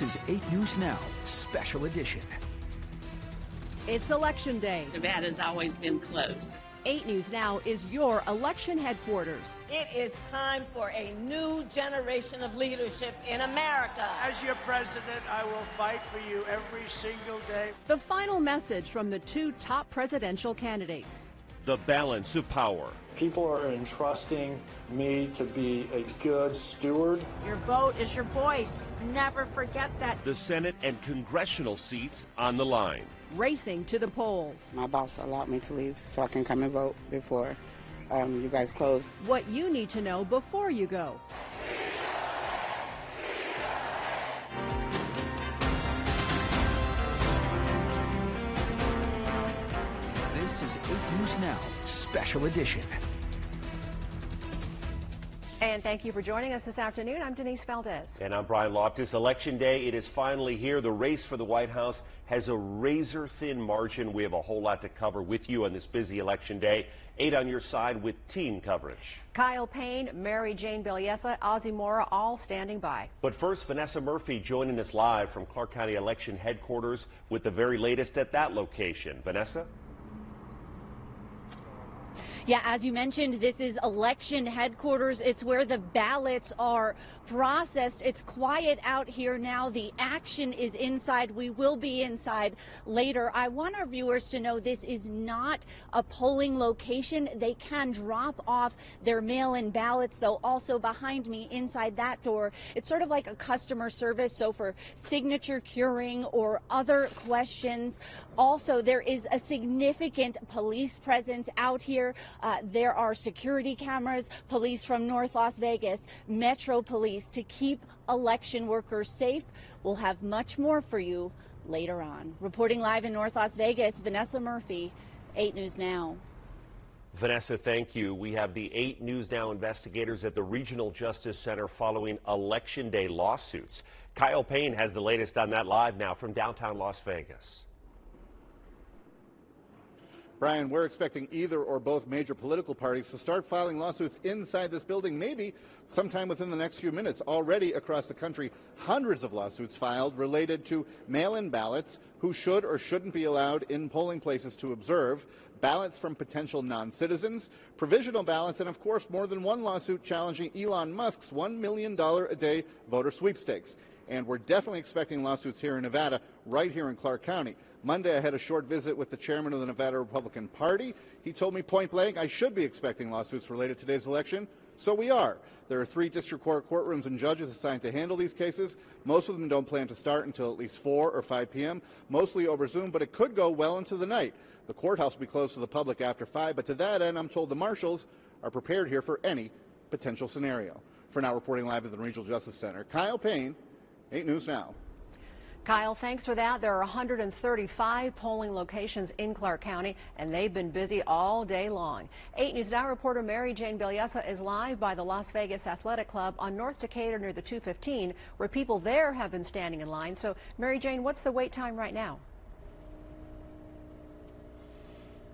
is 8 News Now, Special Edition. It's Election Day. Nevada's always been close. 8 News Now is your election headquarters. It is time for a new generation of leadership in America. As your president, I will fight for you every single day. The final message from the two top presidential candidates. The balance of power. People are entrusting me to be a good steward. Your vote is your voice. Never forget that. The Senate and congressional seats on the line. Racing to the polls. My boss allowed me to leave so I can come and vote before you guys close. What you need to know before you go. This is 8 News Now, Special Edition. And thank you for joining us this afternoon. I'm Denise Valdez. And I'm Brian Loftus. Election Day, it is finally here. The race for the White House has a razor-thin margin. We have a whole lot to cover with you on this busy Election Day. 8 on your side with team coverage. Kyle Payne, Mary Jane Bieliesa, Ozzie Mora, all standing by. But first, Vanessa Murphy joining us live from Clark County Election Headquarters with the very latest at that location. Vanessa? Yeah, as you mentioned, this is election headquarters. It's where the ballots are processed. It's quiet out here now. The action is inside. We will be inside later. I want our viewers to know this is not a polling location. They can drop off their mail-in ballots, though, also behind me inside that door. It's sort of like a customer service. So for signature curing or other questions. Also, there is a significant police presence out here. There are security cameras, police from North Las Vegas, Metro Police to keep election workers safe. We'll have much more for you later on. Reporting live in North Las Vegas, Vanessa Murphy, 8 News Now. Vanessa, thank you. We have the 8 News Now investigators at the Regional Justice Center following Election Day lawsuits. Kyle Payne has the latest on that live now from downtown Las Vegas. Brian, we're expecting either or both major political parties to start filing lawsuits inside this building, maybe sometime within the next few minutes. Already across the country, hundreds of lawsuits filed related to mail-in ballots, who should or shouldn't be allowed in polling places to observe, ballots from potential non-citizens, provisional ballots, and of course more than one lawsuit challenging Elon Musk's $1 million a day voter sweepstakes. And we're definitely expecting lawsuits here in Nevada, right here in Clark County. Monday, I had a short visit with the chairman of the Nevada Republican Party. He told me point blank I should be expecting lawsuits related to today's election. So we are. There are 3 district court courtrooms and judges assigned to handle these cases. Most of them don't plan to start until at least 4 or 5 p.m., mostly over Zoom, but it could go well into the night. The courthouse will be closed to the public after 5, but to that end, I'm told the marshals are prepared here for any potential scenario. For now, reporting live at the Regional Justice Center, Kyle Payne, 8 News Now. Kyle, thanks for that. There are 135 polling locations in Clark County, and they've been busy all day long. 8 News Now reporter Mary Jane Bieliesa is live by the Las Vegas Athletic Club on North Decatur near the 215, where people there have been standing in line. So, Mary Jane, what's the wait time right now?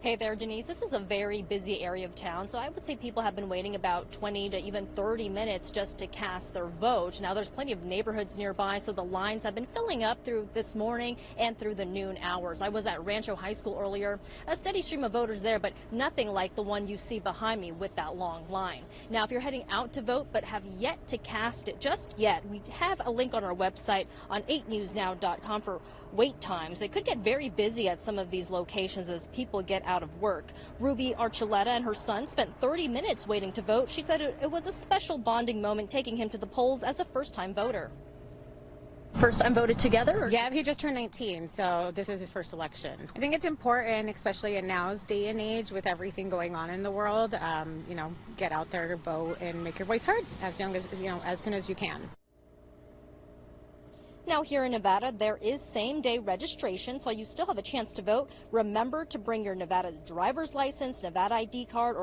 Hey there, Denise. This is a very busy area of town, so I would say people have been waiting about 20 to even 30 minutes just to cast their vote. Now, there's plenty of neighborhoods nearby, so the lines have been filling up through this morning and through the noon hours. I was at Rancho High School earlier, a steady stream of voters there, but nothing like the one you see behind me with that long line. Now, if you're heading out to vote but have yet to cast it just yet, we have a link on our website on 8newsnow.com for wait times. It could get very busy at some of these locations as people get out of work. Ruby Archuleta and her son spent 30 minutes waiting to vote. She said it was a special bonding moment taking him to the polls as a first-time voter. First time voted together? Or? Yeah, he just turned 19, so this is his first election. I think it's important, especially in now's day and age with everything going on in the world, get out there, vote, and make your voice heard as soon as you can. Now here in Nevada, there is same-day registration, so you still have a chance to vote. Remember to bring your Nevada driver's license, Nevada ID card,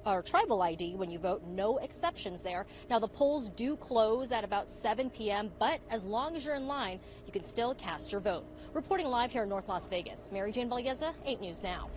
or tribal ID when you vote. No exceptions there. Now, the polls do close at about 7 p.m., but as long as you're in line, you can still cast your vote. Reporting live here in North Las Vegas, Mary Jane Bieliesa, 8 News Now.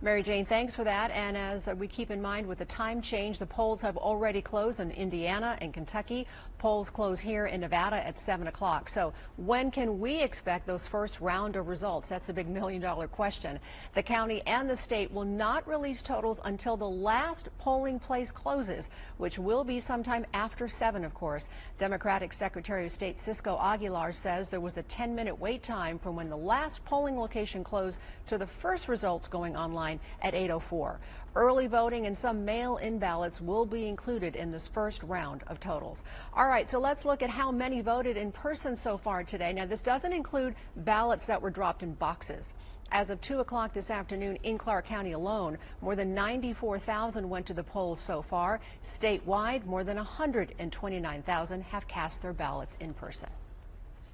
Mary Jane, thanks for that. And as we keep in mind with the time change, the polls have already closed in Indiana and Kentucky. Polls close here in Nevada at 7 o'clock. So when can we expect those first round of results? That's a big million-dollar question. The county and the state will not release totals until the last polling place closes, which will be sometime after 7, of course. Democratic Secretary of State Cisco Aguilar says there was a 10-minute wait time from when the last polling location closed to the first results going online at 8:04. Early voting and some mail-in ballots will be included in this first round of totals. All right, so let's look at how many voted in person so far today. Now, this doesn't include ballots that were dropped in boxes. As of 2 o'clock this afternoon in Clark County alone, more than 94,000 went to the polls so far. Statewide, more than 129,000 have cast their ballots in person.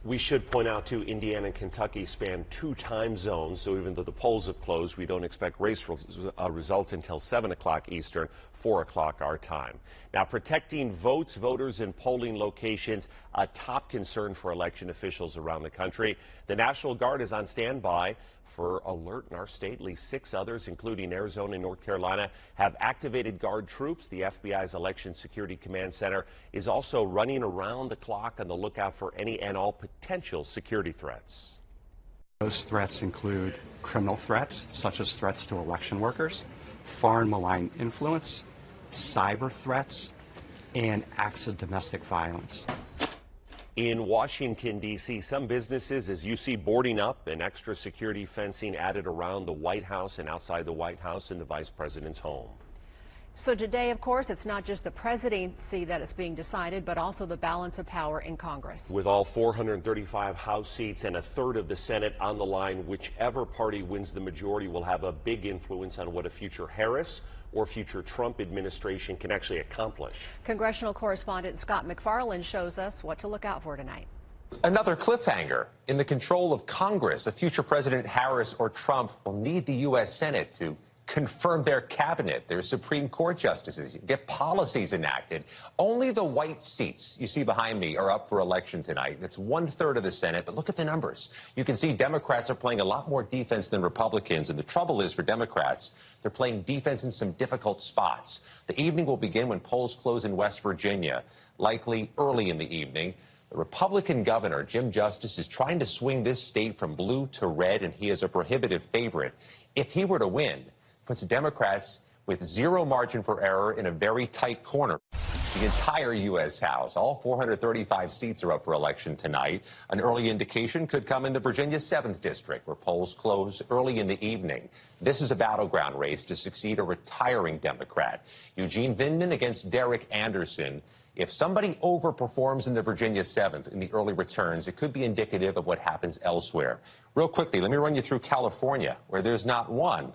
We should point out, too, Indiana and Kentucky span 2 time zones, so even though the polls have closed, we don't expect race results until 7 o'clock Eastern, 4 o'clock our time. Now, protecting votes, voters, and polling locations, a top concern for election officials around the country. The National Guard is on standby for alert in our state. At least 6 others, including Arizona and North Carolina, have activated Guard troops. The FBI's Election Security Command Center is also running around the clock on the lookout for any and all potential security threats. Those threats include criminal threats, such as threats to election workers, foreign malign influence, cyber threats, and acts of domestic violence. In Washington, D.C., some businesses, as you see, boarding up and extra security fencing added around the White House and outside the White House and the vice president's home. So today, of course, it's not just the presidency that is being decided, but also the balance of power in Congress. With all 435 House seats and a third of the Senate on the line, whichever party wins the majority will have a big influence on what a future Harris or future Trump administration can actually accomplish. Congressional correspondent Scott McFarland shows us what to look out for tonight. Another cliffhanger. In the control of Congress, a future President Harris or Trump will need the U.S. Senate to confirm their cabinet, their Supreme Court justices, get policies enacted. Only the white seats you see behind me are up for election tonight. That's 1/3 of the Senate, but look at the numbers. You can see Democrats are playing a lot more defense than Republicans, and the trouble is for Democrats, they're playing defense in some difficult spots. The evening will begin when polls close in West Virginia, likely early in the evening. The Republican governor, Jim Justice, is trying to swing this state from blue to red, and he is a prohibitive favorite. If he were to win, puts the Democrats with 0 margin for error in a very tight corner. The entire U.S. House, all 435 seats are up for election tonight. An early indication could come in the Virginia 7th District, where polls close early in the evening. This is a battleground race to succeed a retiring Democrat. Eugene Vindman against Derek Anderson. If somebody overperforms in the Virginia 7th in the early returns, it could be indicative of what happens elsewhere. Real quickly, let me run you through California, where there's not 1.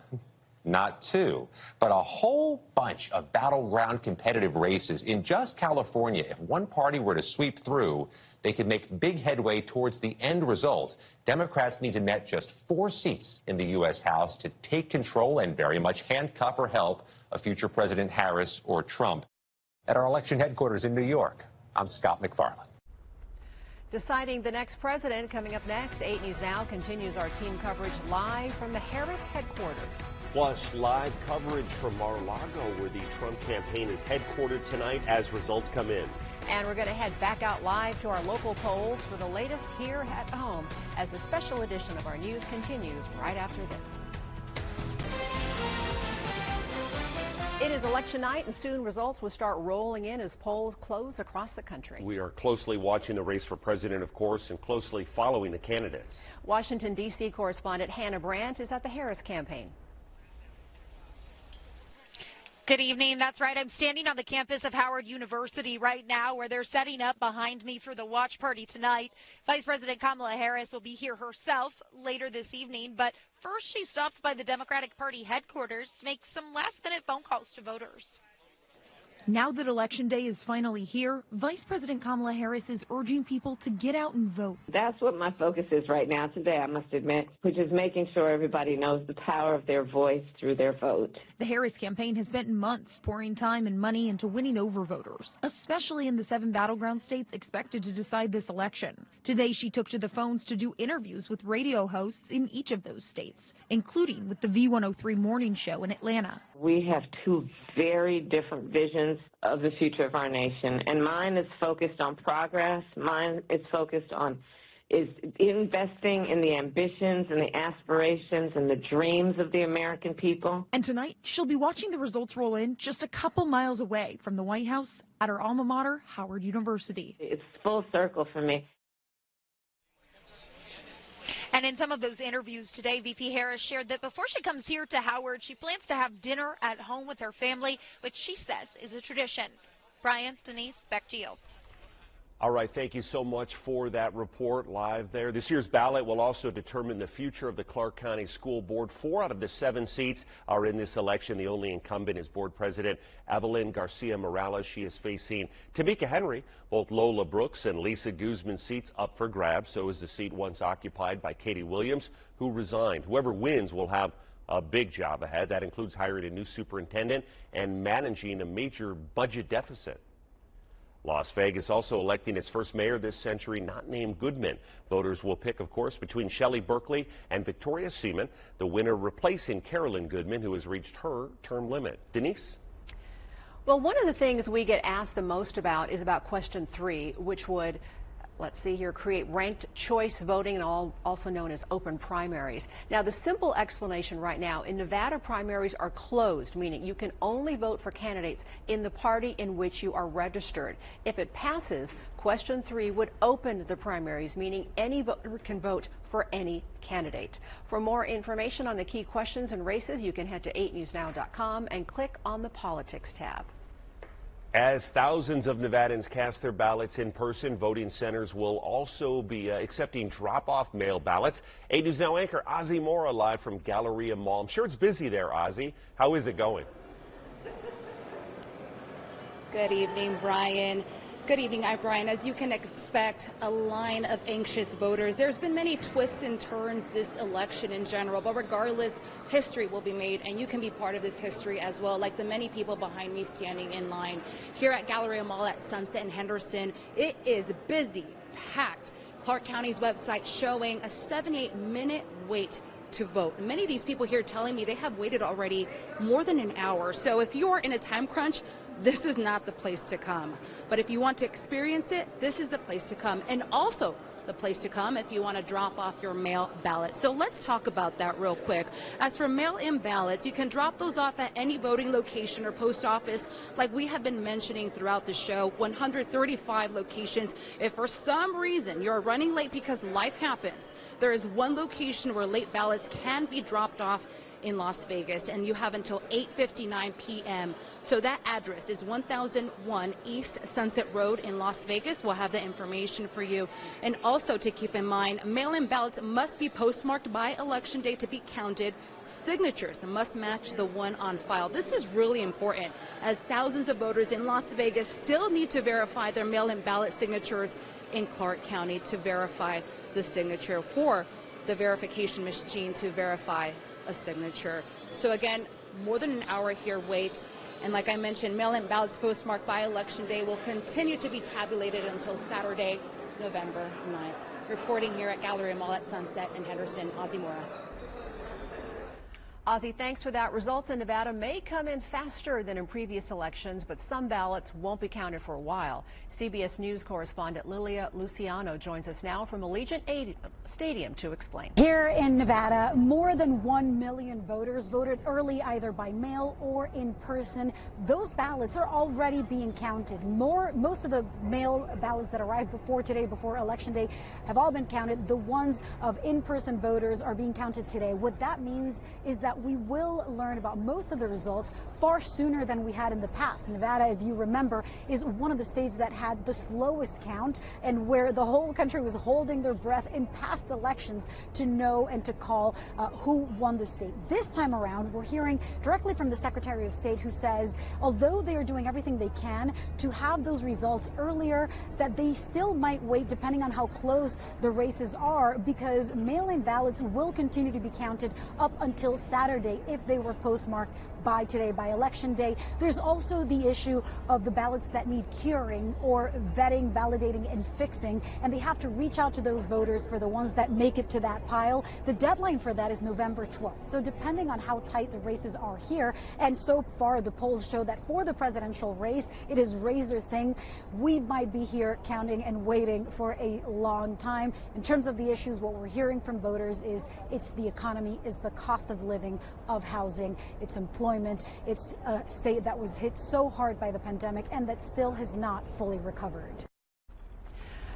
Not 2, but a whole bunch of battleground competitive races in just California. If one party were to sweep through, they could make big headway towards the end result. Democrats need to net just 4 seats in the U.S. House to take control and very much handcuff or help a future President Harris or Trump. At our election headquarters in New York, I'm Scott McFarland. Deciding the next president coming up next. 8 News Now continues our team coverage live from the Harris headquarters. Plus, live coverage from Mar-a-Lago, where the Trump campaign is headquartered tonight as results come in. And we're going to head back out live to our local polls for the latest here at home as the special edition of our news continues right after this. It is election night, and soon results will start rolling in as polls close across the country. We are closely watching the race for president, of course, and closely following the candidates. Washington, D.C. correspondent Hannah Brandt is at the Harris campaign. Good evening. That's right. I'm standing on the campus of Howard University right now, where they're setting up behind me for the watch party tonight. Vice President Kamala Harris will be here herself later this evening, but first she stopped by the Democratic Party headquarters to make some last-minute phone calls to voters. Now that Election Day is finally here, Vice President Kamala Harris is urging people to get out and vote. That's what my focus is right now today, I must admit, which is making sure everybody knows the power of their voice through their vote. The Harris campaign has spent months pouring time and money into winning over voters, especially in the 7 battleground states expected to decide this election. Today, she took to the phones to do interviews with radio hosts in each of those states, including with the V103 morning show in Atlanta. We have two very different visions of the future of our nation, and mine is focused on progress. Mine is focused on investing in the ambitions and the aspirations and the dreams of the American people. And tonight, she'll be watching the results roll in just a couple miles away from the White House at her alma mater, Howard University. It's full circle for me. And in some of those interviews today, VP Harris shared that before she comes here to Howard, she plans to have dinner at home with her family, which she says is a tradition. Brian, Denise, back to you. All right, thank you so much for that report live there. This year's ballot will also determine the future of the Clark County School Board. 4 out of the 7 seats are in this election. The only incumbent is Board President Evelyn Garcia Morales. She is facing Tamika Henry. Both Lola Brooks and Lisa Guzman's seats up for grabs. So is the seat once occupied by Katie Williams, who resigned. Whoever wins will have a big job ahead. That includes hiring a new superintendent and managing a major budget deficit. Las Vegas also electing its first mayor this century, not named Goodman. Voters will pick, of course, between Shelley Berkeley and Victoria Seaman, the winner replacing Carolyn Goodman, who has reached her term limit. Denise? Well, one of the things we get asked the most about is about question 3, which would, let's see here, create ranked choice voting, and also known as open primaries. Now, the simple explanation right now, in Nevada, primaries are closed, meaning you can only vote for candidates in the party in which you are registered. If it passes, question 3 would open the primaries, meaning any voter can vote for any candidate. For more information on the key questions and races, you can head to 8newsnow.com and click on the Politics tab. As thousands of Nevadans cast their ballots in person, voting centers will also be accepting drop-off mail ballots. 8 News Now anchor Ozzy Mora live from Galleria Mall. I'm sure it's busy there, Ozzy. How is it going? Good evening, Brian. Good evening, Brian. As you can expect, a line of anxious voters. There's been many twists and turns this election in general, but regardless, history will be made, and you can be part of this history as well, like the many people behind me standing in line. Here at Galleria Mall at Sunset and Henderson, it is busy, packed. Clark County's website showing a 78-minute wait to vote. Many of these people here telling me they have waited already more than an hour. So if you are in a time crunch, this is not the place to come. But if you want to experience it, this is the place to come. And also the place to come if you want to drop off your mail ballot. So let's talk about that real quick. As for mail-in ballots, you can drop those off at any voting location or post office like we have been mentioning throughout the show, 135 locations. If for some reason you're running late because life happens, there is one location where late ballots can be dropped off in Las Vegas, and you have until 8:59 p.m. So that address is 1001 East Sunset Road in Las Vegas. We'll have the information for you. And also to keep in mind, mail-in ballots must be postmarked by Election Day to be counted. Signatures must match the one on file. This is really important, as thousands of voters in Las Vegas still need to verify their mail-in ballot signatures in Clark County to verify the signature for the verification machine to verify a signature. So again, more than an hour here wait. And like I mentioned, mail-in ballots postmarked by Election Day will continue to be tabulated until Saturday, November 9th. Reporting here at Galleria Mall at Sunset and Henderson, Ozzy Mora. Ozzy, thanks for that. Results in Nevada may come in faster than in previous elections, but some ballots won't be counted for a while. CBS News correspondent Lilia Luciano joins us now from Allegiant Stadium to explain. Here in Nevada, more than 1 million voters voted early either by mail or in person. Those ballots are already being counted. Most of the mail ballots that arrived before Election Day, have all been counted. The ones of in-person voters are being counted today. What that means is that that we will learn about most of the results far sooner than we had in the past. Nevada, if you remember, is one of the states that had the slowest count and where the whole country was holding their breath in past elections to know and to call who won the state. This time around, we're hearing directly from the Secretary of State, who says although they are doing everything they can to have those results earlier, that they still might wait depending on how close the races are, because mail-in ballots will continue to be counted up until Saturday if they were postmarked by today, by Election Day. There's also the issue of the ballots that need curing or vetting, validating, and fixing, and they have to reach out to those voters for the ones that make it to that pile. The deadline for that is November 12th. So depending on how tight the races are here, and so far the polls show that for the presidential race, it is razor thin. We might be here counting and waiting for a long time. In terms of the issues, what we're hearing from voters is it's the economy, it's the cost of living, of housing, it's employment. It's a state that was hit so hard by the pandemic and that still has not fully recovered.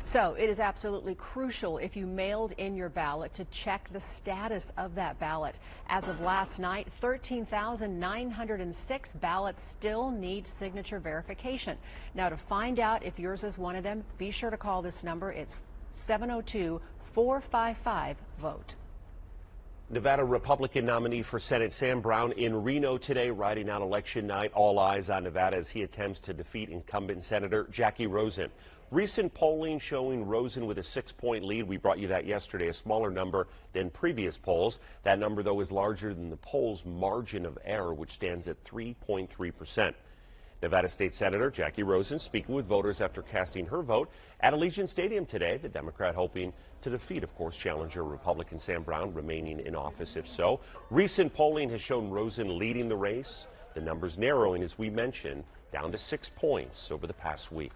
So it is absolutely crucial, if you mailed in your ballot, to check the status of that ballot. As of last night, 13,906 ballots still need signature verification. Now, to find out if yours is one of them, be sure to call this number. It's 702-455-VOTE. Nevada Republican nominee for Senate Sam Brown in Reno today, riding out election night. All eyes on Nevada as he attempts to defeat incumbent Senator Jackie Rosen. Recent polling showing Rosen with a 6-point lead. We brought you that yesterday, a smaller number than previous polls. That number, though, is larger than the poll's margin of error, which stands at 3.3%. Nevada State Senator Jackie Rosen speaking with voters after casting her vote at Allegiant Stadium today. The Democrat hoping to defeat, of course, challenger Republican Sam Brown, remaining in office if so. Recent polling has shown Rosen leading the race. The numbers narrowing, as we mentioned, down to 6 points over the past week.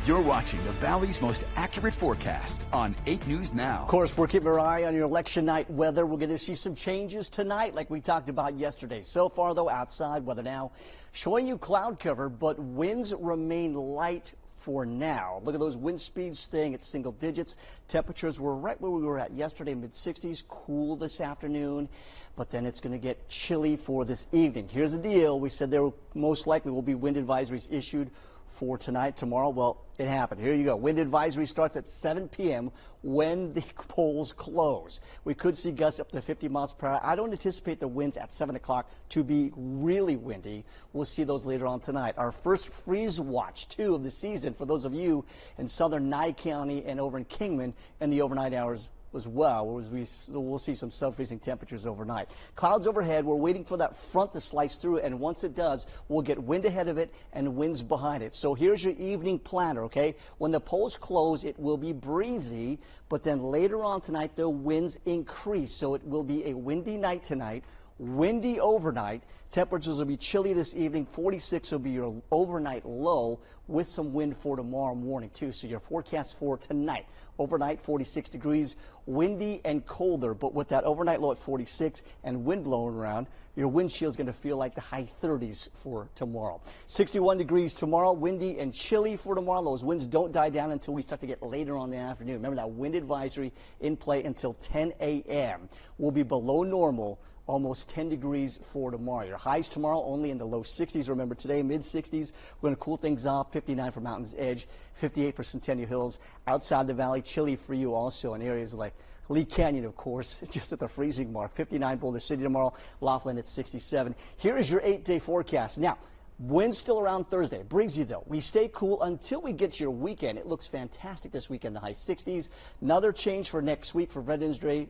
You're watching the Valley's most accurate forecast on 8 News Now. Of course, we're keeping our eye on your election night weather. We're going to see some changes tonight like we talked about yesterday. So far, though, outside weather now showing you cloud cover, but winds remain light for now. Look at those wind speeds staying at single digits. Temperatures were right where we were at yesterday, mid-60s, cool this afternoon, but then it's going to get chilly for this evening. Here's the deal. We said there most likely will be wind advisories issued for tonight, tomorrow. Well, it happened. Here you go. Wind advisory starts at 7 p.m. when the polls close. We could see gusts up to 50 miles per hour. I don't anticipate the winds at 7 o'clock to be really windy. We'll see those later on tonight. Our first freeze watch, too, of the season for those of you in southern Nye County and over in Kingman in the overnight hours as well. We'll see some sub-freezing temperatures overnight. Clouds overhead. We're waiting for that front to slice through, and once it does, we'll get wind ahead of it and winds behind it. So here's your evening planner, okay? When the polls close, it will be breezy, but then later on tonight, the winds increase. So it will be a windy night tonight, windy overnight. Temperatures will be chilly this evening. 46 will be your overnight low with some wind for tomorrow morning, too. So your forecast for tonight, overnight 46 degrees, windy and colder, but with that overnight low at 46 and wind blowing around, your windshield is going to feel like the high 30s for tomorrow. 61 degrees tomorrow, windy and chilly for tomorrow. Those winds don't die down until we start to get later on in the afternoon. Remember that wind advisory in play until 10 a.m. We'll be below normal, almost 10 degrees for tomorrow. Your highs tomorrow only in the low 60s. Remember today, mid-60s. We're going to cool things off. 59 for Mountains Edge, 58 for Centennial Hills. Outside the valley, chilly for you also in areas like Lee Canyon, of course, just at the freezing mark. 59 Boulder City tomorrow, Laughlin at 67. Here is your 8-day forecast. Now, winds still around Thursday. Breezy, though. We stay cool until we get to your weekend. It looks fantastic this weekend, the high 60s. Another change for next week for Veterans Day.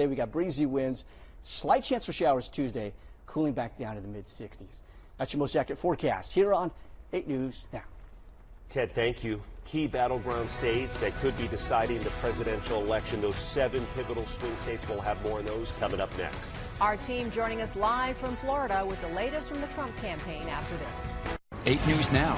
We got breezy winds. Slight chance for showers Tuesday, cooling back down to the mid-60s. That's your most accurate forecast here on 8 News Now. Ted, thank you. Key battleground states that could be deciding the presidential election. Those 7 pivotal swing states, we'll have more on those coming up next. Our team joining us live from Florida with the latest from the Trump campaign after this. 8 News Now.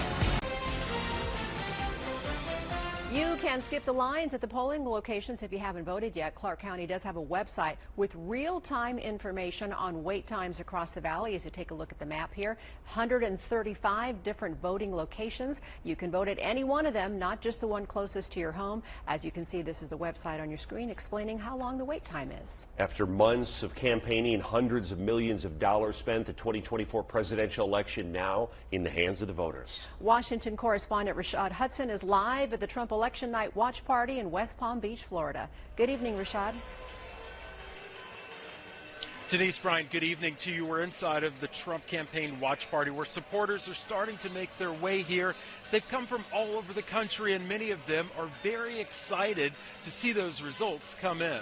You can skip the lines at the polling locations if you haven't voted yet. Clark County does have a website with real-time information on wait times across the valley. As you take a look at the map here, 135 different voting locations. You can vote at any one of them, not just the one closest to your home. As you can see, this is the website on your screen explaining how long the wait time is. After months of campaigning, hundreds of millions of dollars spent, the 2024 presidential election now in the hands of the voters. Washington correspondent Rashad Hudson is live at the Trump Election Night Watch Party in West Palm Beach, Florida. Good evening, Rashad. Denise, Brian, good evening to you. We're inside of the Trump campaign watch party where supporters are starting to make their way here. They've come from all over the country, and many of them are very excited to see those results come in.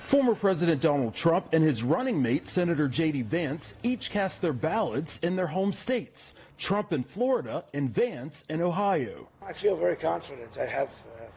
Former President Donald Trump and his running mate, Senator J.D. Vance, each cast their ballots in their home states. Trump in Florida and Vance in Ohio. I feel very confident. I have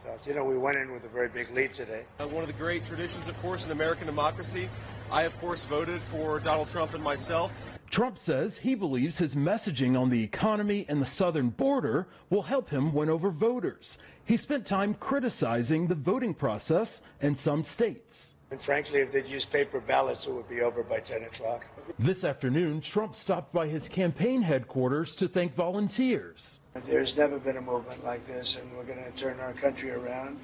felt. You know, we went in with a very big lead today. One of the great traditions, of course, in American democracy. I, of course, voted for Donald Trump and myself. Trump says he believes his messaging on the economy and the southern border will help him win over voters. He spent time criticizing the voting process in some states. And frankly, if they'd use paper ballots, it would be over by 10 o'clock. This afternoon, Trump stopped by his campaign headquarters to thank volunteers. There's never been a movement like this, and we're going to turn our country around.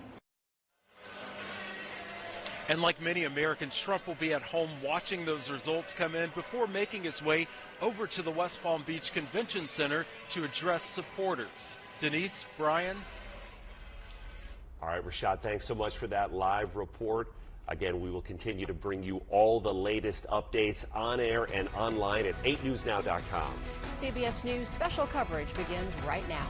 And like many Americans, Trump will be at home watching those results come in before making his way over to the West Palm Beach Convention Center to address supporters. Denise, Brian. All right, Rashad, thanks so much for that live report. Again, we will continue to bring you all the latest updates on air and online at 8newsnow.com. CBS News special coverage begins right now.